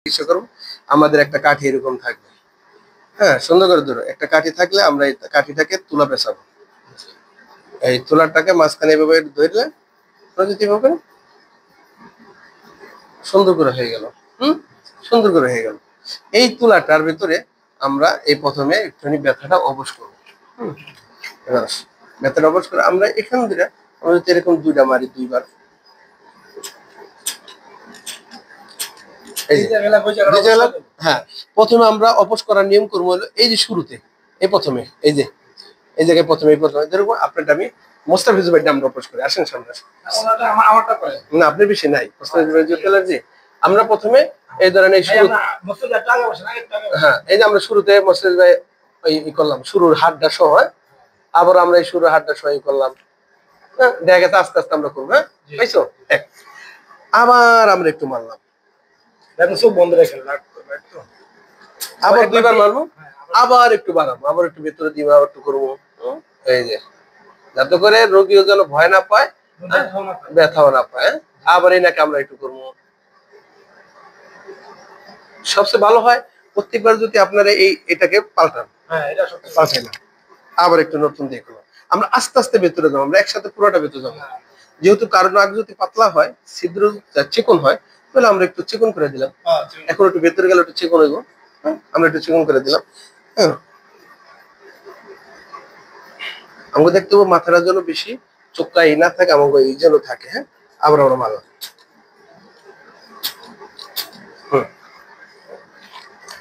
চিকিৎসা করবো, আমাদের একটা কাঠি এরকম থাকবে। হ্যাঁ, সুন্দর করে ধরো। একটা কাঠি থাকলে আমরা এই কাঠিটাকে তুলা পেঁচাবো। এই তুলাটাকে মাঝখানে এভাবে ধরলে এভাবে সুন্দর করে হয়ে গেল। সুন্দর করে হয়ে গেল। এই তুলাটার ভিতরে আমরা এই প্রথমে একটুখানি ব্যথাটা অবশ করবো। ব্যথাটা অবশ করে আমরা এখান থেকে আমরা যদি এরকম দুইটা মারি, দুইবার হ্যাঁ, প্রথমে আমরা অপোজ করার নিয়ম করবো হলো এই যে শুরুতে, এই প্রথমে এই যে এই জায়গায় প্রথমে ধরবো। আপনারটা আমি মোস্তাফিজুর ভাইটা আমরা অপোজ করি। আসেন সামনে। না, আপনার বেশি নাই অ্যালার্জি। আমরা প্রথমে এই ধরনের হ্যাঁ, এই যে আমরা শুরুতে মোস্তাফিজ ভাই করলাম শুরুর হাতটা সহ, আবার আমরা এই শুরুর হাতটা সহ করলাম। হ্যাঁ, দেখা গেছে আস্তে আস্তে আমরা করবো। হ্যাঁ, পাইছো? আবার আমরা একটু মারলাম, বন্ধ রেখে আবার দুইবার মারবো, আবার একটু বাড়াবো, আবার একটু ভেতরে দিব, আবার একটু করবো। এই যে যাতে করে রোগীও যেন ভয় না পায়, ব্যথাও না পায়। আবার এই নাকি আমরা একটু করবো। সবচেয়ে ভালো হয় প্রত্যেকবার যদি আপনারা এটাকে পাল্টান। পাল্টাই না, আবার একটু নতুন দিয়ে করবো। আমরা আস্তে আস্তে ভেতরে যাবো, আমরা একসাথে পুরোটা ভেতরে যাবো। যেহেতু কারণ আগে যদি পাতলা হয়, ছিদ্র চিকন হয়, তাহলে আমরা একটু চিকন করে দিলাম। এখন একটু ভেতরে গেলে একটু চিকন হইব, আমরা একটু চিকন করে দিলাম। হ্যাঁ, আমাকে দেখতে হবে মাথাটা যেন বেশি চোখটা এই না থাকে, আমাকে এই যেন থাকে। হ্যাঁ, আবার আমরা মারলাম।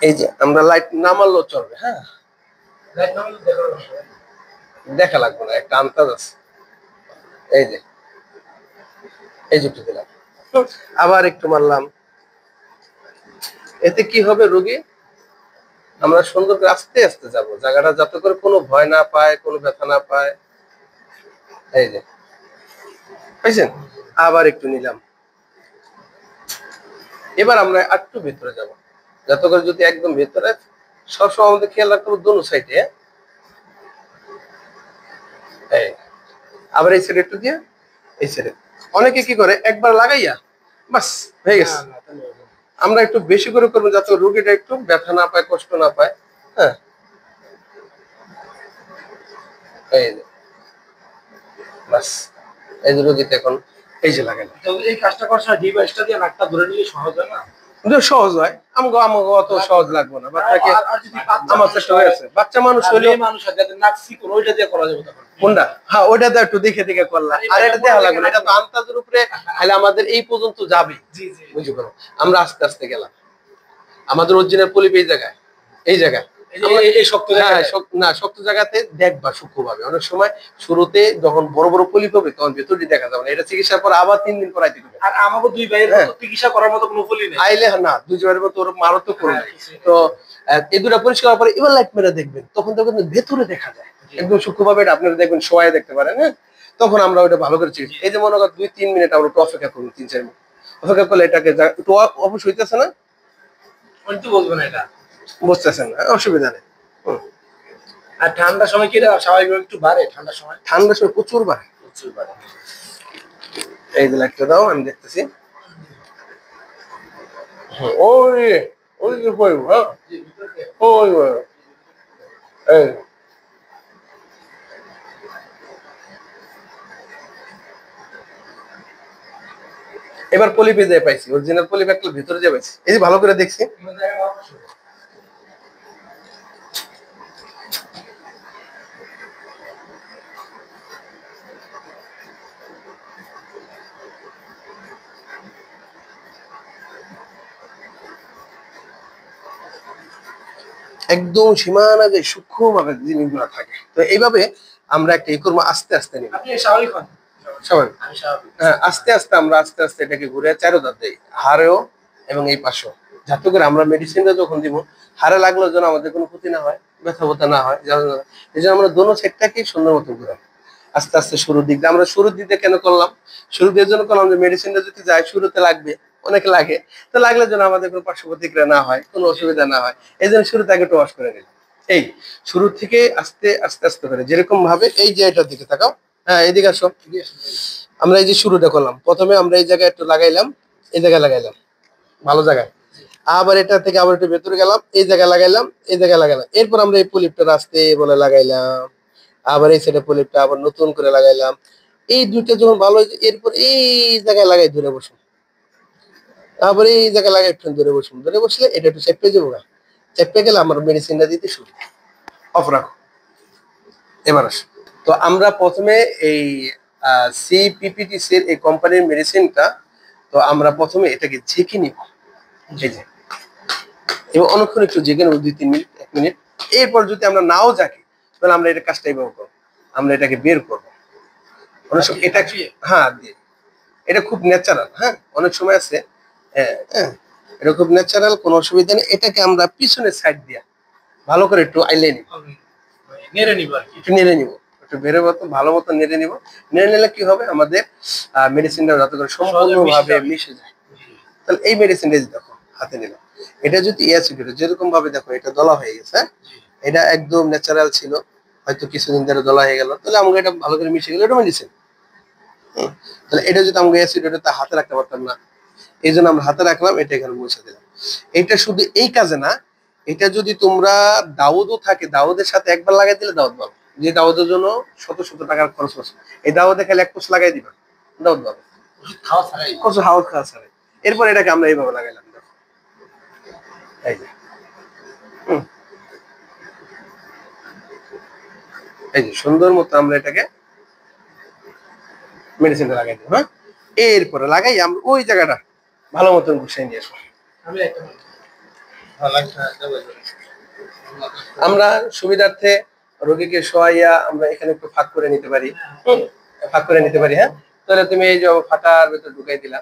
এই যে আমরা লাইট না মারলেও চলবে। হ্যাঁ, দেখা লাগবে না, একটা আন্দাজ আছে। এই যে এই যুক্তি দিলাম, আবার একটু মারলাম। এতে কি হবে, রোগী আমরা সুন্দর করে আস্তে আস্তে যাবো জায়গাটা, যাতে করে কোনো ভয় না পায়, কোনো ব্যথা না পায়। এই যে বুঝছেন, আবার একটু নিলাম। এবার আমরা একটু ভেতরে যাব, যাতে করে যদি একদম ভেতরে, সবসময় আমাদের খেয়াল রাখতে হবে দোনো সাইডে। আবার এই সাইডে একটু দিয়ে, এই সাইডে। অনেকে কি করে একবার লাগাইয়া বাস হয়ে গেছে। আমরা একটু বেশি করে করবো, যাতে রোগীটা একটু ব্যথা না পায়, কষ্ট না পায়। হ্যাঁ, এই যে বাস, এই যে রোগীতে এখন এই যে লাগাই। এই কাজটা করার সময় ডিভাইসটা দিয়ে নাকটা ধরে নিলে সহজ হয় না? সহজ হয়, আমাকে অত সহজ লাগবে না। বাচ্চাকে আমার চেষ্টা হয়েছে, বাচ্চা মানুষ হলে মানুষ নাক চিকন, ওইটা দিয়ে করা যাবে তখন। কোনটা? হ্যাঁ, ওইটা দিয়ে একটু দেখে দেখে করলাম। আর এটা দেখা লাগবে না, এটা তো আন্দাজের উপরে। তাহলে আমাদের এই পর্যন্ত যাবে। বুঝি করো, আমরা আস্তে আস্তে গেলাম। আমাদের অরিজিনাল পলিপ এই জায়গায়, এই জায়গায় শক্ত জায়গাতে দেখবা সূক্ষ্মভাবে। অনেক সময় শুরুতে যখন বড় বড় পলিপ হবে তখন ভেতরটি দেখা যাবে না। এটা চিকিৎসার পর আবার 3 দিন পরাইতে হবে। আর আমাকে দুই ভাইয়ের মতো চিকিৎসা করার মতো কোনো পলি নেই। আইলে না, দুই ভাইয়ের মতো ওর মারাত্মক করে নাই। তো এই দুটো পরিষ্কার করার পরে এবার লাইট মেরে দেখবেন, তখন তো কিন্তু ভেতরে দেখা যায় একদম সূক্ষ্মভাবে। এটা আপনারা দেখবেন, সবাই দেখতে পারেন। হ্যাঁ, তখন আমরা ওটা ভালো করে চিকিৎসা। এই যে মনে করেন 2-3 মিনিট আমরা একটু অপেক্ষা করুন, 3-4 মিনিট অপেক্ষা করলে এটাকে একটু অবশ্য হইতেছে না, বলবো না, এটা বুঝতেছেন না, অসুবিধা নেই। আর ঠান্ডার সময় কি স্বাভাবিকভাবে একটু বাড়ে? ঠান্ডার সময় প্রচুর বাড়ে, প্রচুর বাড়ে। এই যে লাইটটা দাও, আমি দেখতেছি। ওই ওই যে পড়ব। হ্যাঁ, ওই এই এবার পলিপে দিয়ে পাইছি, অরিজিনাল পলিপ একটা ভিতরে দিয়ে পাইছি। এই যে ভালো করে দেখছি। একদম সীমানা যে সূক্ষ্মভাবে জিনিসগুলো থাকে। তো এইভাবে আমরা একটা করবো, আস্তে আস্তে নিব। স্বাভাবিক, হ্যাঁ, আস্তে আস্তে আমরা আস্তে আস্তে এটাকে ঘুরে চারোদার দিই, হাড়েও এবং এই পাশেও, যাতে করে আমরা মেডিসিনটা যখন দিব হাড়ে লাগলো যেন আমাদের কোনো ক্ষতি না হয়, ব্যথা ব্যথা না হয়। এই জন্য আমরা দোনো সাইডটাকে সুন্দর মতো ঘুরাই। আস্তে আস্তে শুরুর দিক দিয়ে, আমরা শুরুর দিকে কেন করলাম, শুরু দিয়ে জন্য করলাম যে মেডিসিনটা যদি যায় শুরুতে লাগবে, অনেক লাগে, তো লাগলে যেন আমাদের কোনো পার্শ্ব প্রতিক্রিয়া না হয়, কোনো অসুবিধা না হয়। এই জন্য শুরুতে আগে একটু ওয়াশ করে নিই। এই শুরু থেকে আস্তে আস্তে আস্তে করে যেরকম ভাবে, এই যে এটার দিকে তাকাও। হ্যাঁ, এদিকে আসো। আমরা এই যে শুরুটা করলাম, প্রথমে আমরা এই জায়গায় একটু লাগাইলাম, এই জায়গায় লাগাইলাম, ভালো জায়গায়। আবার এটা থেকে আবার একটু ভেতরে গেলাম, এই জায়গায় লাগাইলাম, এই জায়গায় লাগাইলাম। এরপর আমরা এই প্রলিপটা রাস্তে বলে লাগাইলাম, আবার এই সাইডে প্রলিপটা আবার নতুন করে লাগাইলাম। এই দুইটা যখন ভালো হয়েছে এরপর এই জায়গায় লাগাই ধরে বসুন, আবার এই জায়গায় লাগাই একটু ধরে বসুন, ধরে বসলে এটা একটু চেপে যাবো না, চেপে গেলে আমার মেডিসিনটা দিতে শুরু। অফ রাখো, এবার আসো। তো আমরা প্রথমে এই সিপিপিটিসি এর এই কোম্পানির মেডিসিনটা, তো আমরা প্রথমে এটাকে ঝেঁকে নিব, এই যে, এবং অনেকক্ষণ একটু জেগে নেবো, 2-3 মিনিট, 1 মিনিট। এরপর যদি আমরা নাও জাকি তাহলে আমরা এটা কাজটা এইভাবে করবো, আমরা এটাকে বের করবো অনেক সময়। এটা হ্যাঁ দিয়ে, এটা খুব ন্যাচারাল। হ্যাঁ, অনেক সময় আছে, হ্যাঁ, এটা খুব ন্যাচারাল, কোনো অসুবিধা নেই। এটাকে আমরা পিছনের সাইড দিয়ে ভালো করে একটু আইলে নিব, নেড়ে নিব আর কি, একটু নেড়ে নিব, একটু বেরো মতো ভালো মতো নেড়ে নিব। নেড়ে নিলে কি হবে, আমাদের মেডিসিনটা যাতে করে সম্পূর্ণভাবে মিশে যায়। তাহলে এই মেডিসিনটা দেখো হাতে নিলাম, এটা যদি ছিল যেরকম ভাবে দেখো এটা দলা হয়ে গেছে, হ্যাঁ, এটা একদম ন্যাচারাল ছিল, হয়তো কিছুদিন ধরে দলা হয়ে গেল, তাহলে আমাকে এটা ভালো করে মিশে গেল, এটা মেডিসিন। তাহলে এটা যদি আমাকে অ্যাসিড, এটা তা হাতে রাখতে পারতাম না, এই জন্য আমরা হাতে রাখলাম, এটা এখানে মুছে দিলাম। এটা শুধু এই কাজে না, এটা যদি তোমরা দাউদও থাকে, দাউদের সাথে একবার লাগাই দিলে দাউদ পাবে, যে দাউদের জন্য শত শত টাকার খরচ হচ্ছে, এই দাউদে খালি এক কোষ লাগাই দিবা, দাউদ পাবে, খাওয়া ছাড়াই, হাওয়া খাওয়া ছাড়াই। এরপর এটাকে আমরা এইভাবে লাগাইলাম, দেখো এই যে, এই যে সুন্দর মতো আমরা এটাকে মেডিসিনটা লাগাই দিই। হ্যাঁ, এরপরে লাগাই আমরা ওই জায়গাটা ভালো মতন গুছিয়ে নিয়ে আসবো। আমরা সুবিধার্থে রোগীকে শোয়াইয়া আমরা এখানে একটু ফাঁক করে নিতে পারি, ফাঁক করে নিতে পারি। হ্যাঁ, তাহলে তুমি এই যে ফাটার ভেতর ঢুকাই দিলা,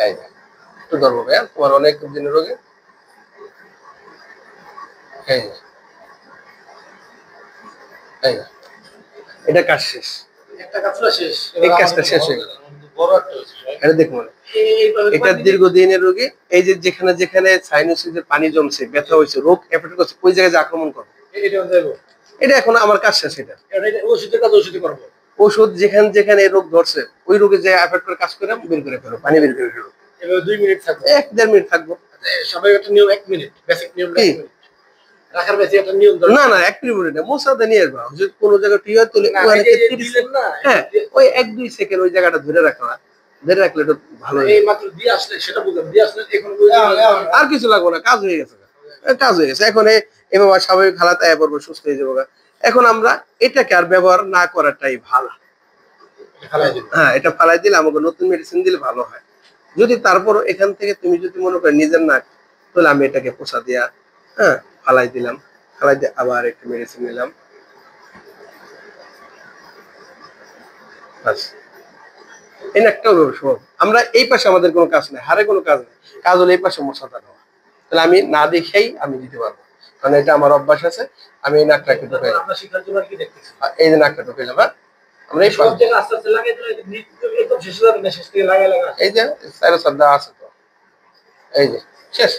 এই যে একটু ধরবো ভাইয়া, তোমার অনেক দিনের রোগী, এই যে, এই যে, এটা কাজ শেষ, একটা কাজটা শেষ, এই কাজটা শেষ হয়ে গেল। বড় একটা হয়েছে, এটা দেখুন, এটা দীর্ঘদিনের রোগী, এই যে যেখানে যেখানে সাইনোসিসের পানি জমছে, ব্যথা হয়েছে, রোগ এফেক্ট করছে, ওই জায়গায় যে আক্রমণ করবে, এটা এখন আমার কাজ শেষ। এটা ওষুধের কাজ ওষুধে করবো, ওষুধ যেখানে যেখানে রোগ ধরছে ওই রোগে যে এফেক্ট করে কাজ করে বের করে ফেলো, পানি বের করে ফেলো। এভাবে 2 মিনিট থাকবে, 1-1.5 মিনিট থাকবো। সবাই একটা নিয়ম 1 মিনিট, বেসিক নিয়ম 1 মিনিট রাখার, বেশি একটা নিয়ম না না 1 মিনিট না, মোসাদা নিয়ে আসবা, যদি কোনো জায়গায় টি হয় তাহলে হ্যাঁ ওই 1-2 সেকেন্ড ওই জায়গাটা ধরে রাখা, ধরে রাখলে এটা ভালো। এই মাত্র দিয়ে আসলে সেটা বুঝলাম, দিয়ে আসলে এখন আর কিছু লাগবে না, কাজ হয়ে গেছে, কাজ হয়ে গেছে। এখন এভাবে স্বাভাবিক হালাতে আয়া পড়বো, সুস্থ হয়ে যাবো। এখন আমরা এটাকে আর ব্যবহার না করাটাই ভালো। হ্যাঁ, এটা ফালাই দিলে আমাকে নতুন মেডিসিন দিলে ভালো হয়। যদি তারপর এখান থেকে তুমি যদি মনে করো নিজের না, তাহলে আমি এটাকে পোষা দিয়া, হ্যাঁ, ফালাই দিলাম, ফালাই দিয়ে আবার একটু মেডিসিন নিলাম, এই একটা সব। আমরা এই পাশে আমাদের কোনো কাজ নেই, হারে কোনো কাজ নেই, কাজ হলো এই পাশে মশাটা নেওয়া। তাহলে আমি না দেখেই আমি দিতে পারবো, কারণ এটা আমার অভ্যাস আছে। আমি এই নাকটাকে ঢুকাই, এই যে নাকটা ঢুকাইলাম, হ্যাঁ, আমরা এই এই যে সাইরোসাদা আছে তো, এই যে শেষ,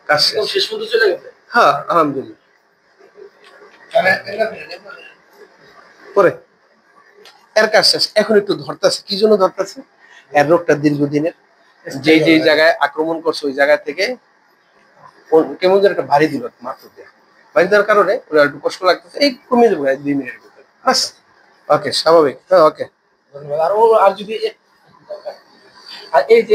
কাজ শেষ পর্যন্ত চলে গেছে। হ্যাঁ, আলহামদুলিল্লাহ। পরে এর কাজ শেষ। এখন একটু ধরতেছে, কি জন্য ধরতেছে, এর রোগটা দীর্ঘদিনের, যে যে জায়গায় আক্রমণ করছে ওই জায়গা থেকে কেমন যেন একটা ভারী দিল, মাত্র দিয়ে ভারী দেওয়ার কারণে ওরা একটু কষ্ট লাগতেছে, এই কমিয়ে দেবো 2 মিনিটের ভিতরে। ওকে, স্বাভাবিক। হ্যাঁ, ওকে, ধন্যবাদ। আর যদি এই যে